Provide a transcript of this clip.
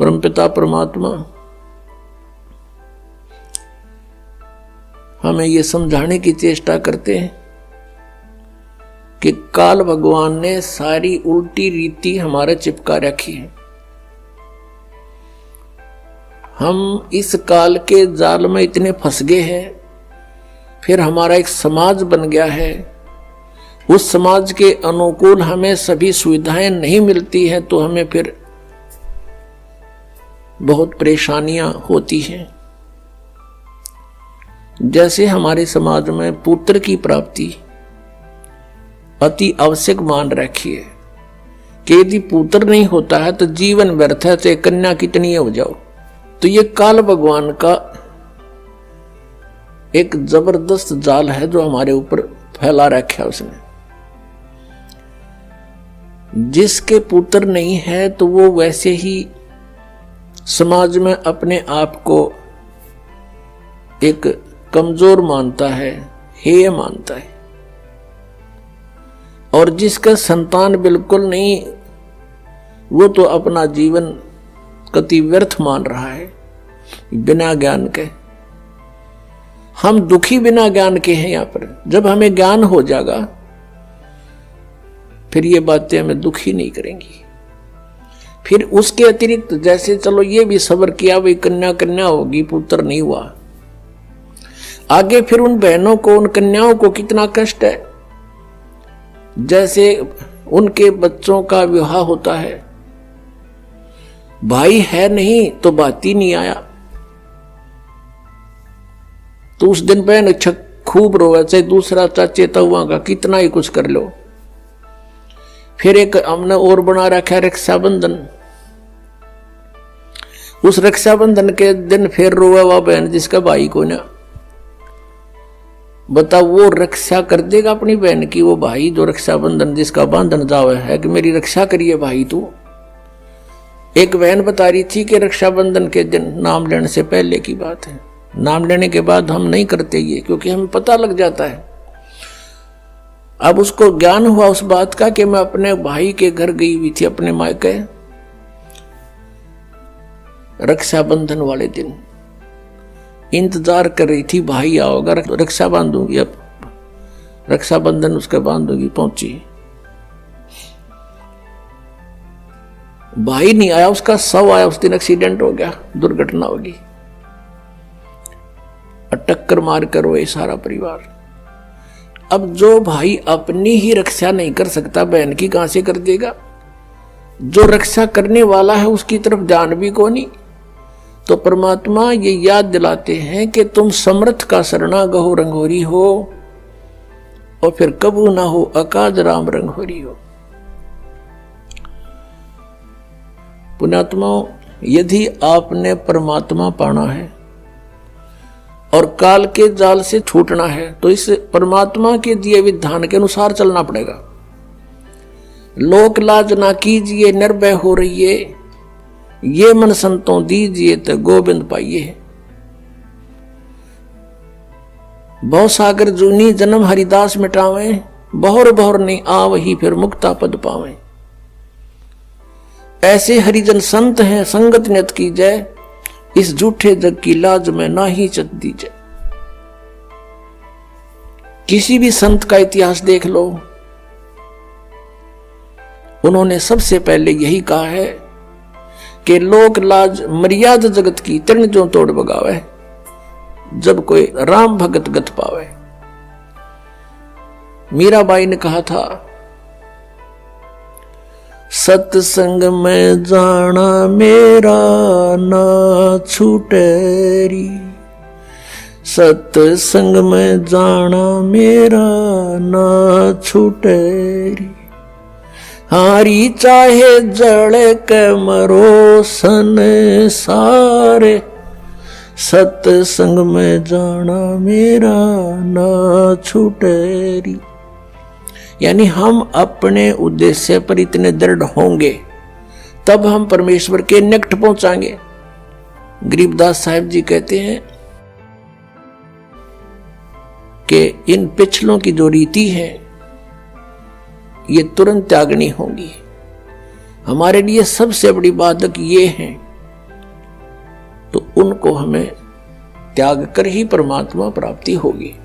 परमपिता परमात्मा हमें ये समझाने की चेष्टा करते हैं कि काल भगवान ने सारी उल्टी रीति हमारे चिपका रखी है। हम इस काल के जाल में इतने फंस गए हैं, फिर हमारा एक समाज बन गया है, उस समाज के अनुकूल हमें सभी सुविधाएं नहीं मिलती हैं, तो हमें फिर बहुत परेशानियां होती हैं। जैसे हमारे समाज में पुत्र की प्राप्ति अति आवश्यक मान रखी है कि यदि पुत्र नहीं होता है तो जीवन व्यर्थ है, चाहे कन्या कितनी हो जाओ। तो ये काल भगवान का एक जबरदस्त जाल है जो हमारे ऊपर फैला रखा है उसने। जिसके पुत्र नहीं है तो वो वैसे ही समाज में अपने आप को एक कमजोर मानता है, हेय मानता है। और जिसका संतान बिल्कुल नहीं, वो तो अपना जीवन कति व्यर्थ मान रहा है बिना ज्ञान के। हम दुखी बिना ज्ञान के हैं यहाँ पर। जब हमें ज्ञान हो जाएगा फिर ये बातें हमें दुखी नहीं करेंगी। फिर उसके अतिरिक्त जैसे चलो ये भी सब्र किया, भाई कन्या कन्या होगी, पुत्र नहीं हुआ, आगे फिर उन बहनों को, उन कन्याओं को कितना कष्ट है। जैसे उनके बच्चों का विवाह होता है, भाई है नहीं तो बात ही नहीं आया, तो उस दिन बहन खूब रोए, चाहे दूसरा चाचे तहुआ का कितना ही कुछ कर लो। फिर एक हमने और बना रखा है रक्षाबंधन। उस रक्षाबंधन के दिन फिर रोए वह बहन जिसका भाई को ना, बता वो रक्षा कर देगा अपनी बहन की? वो भाई जो रक्षाबंधन जिसका बांधन जावे है कि मेरी रक्षा करिए भाई तू। एक बहन बता रही थी कि रक्षाबंधन के दिन, नाम लेने से पहले की बात है, नाम लेने के बाद हम नहीं करते ये, क्योंकि हमें पता लग जाता है। अब उसको ज्ञान हुआ उस बात का कि मैं अपने भाई के घर गई हुई थी, अपने मायके, रक्षाबंधन वाले दिन इंतजार कर रही थी भाई आओगा, रक्षा बांधूंगी, अब रक्षाबंधन उसका बांधूंगी। पहुंची, भाई नहीं आया, उसका शव आया। उस दिन एक्सीडेंट हो गया, दुर्घटना होगी, टक्कर मार कर रोए सारा परिवार। अब जो भाई अपनी ही रक्षा नहीं कर सकता, बहन की कहां से कर देगा? जो रक्षा करने वाला है उसकी तरफ ध्यान भी को नहीं। तो परमात्मा ये याद दिलाते हैं कि तुम समर्थ का शरणा गहो रंगोरी हो, और फिर कबू ना हो अकाज राम रंगोरी हो। पुण्यात्मा, यदि आपने परमात्मा पाना है और काल के जाल से छूटना है तो इस परमात्मा के दिए विधान के अनुसार चलना पड़ेगा। लोक लाज ना कीजिए, निर्भय हो रहिए, ये मन संतों दीजिए तो गोविंद पाइए। बहु सागर जूनी जन्म हरिदास मिटावे, बहुर बहुर नहीं आवही फिर मुक्ता पद पावे। ऐसे हरिजन संत हैं, संगत नियत की जय, इस झूठे जग की लाज में ना ही चत दीजिए। किसी भी संत का इतिहास देख लो, उन्होंने सबसे पहले यही कहा है कि लोक लाज मर्यादा जगत की तृण जो तोड़ बगावे, जब कोई राम भगत गत पावे। मीराबाई ने कहा था, सत्संग में जाना मेरा ना छूटेरी, सत्संग में जाना मेरा ना छूटेरी। हारी चाहे जड़ के मरो संसारे, सत्संग में जाना मेरा ना छूटेरी। यानी हम अपने उद्देश्य पर इतने दृढ़ होंगे तब हम परमेश्वर के निकट पहुंचाएंगे। गरीबदास साहिब जी कहते हैं कि इन पिछलों की जो रीति है ये तुरंत त्यागनी होगी। हमारे लिए सबसे बड़ी बाधक ये है उनको हमें त्याग कर ही परमात्मा प्राप्ति होगी।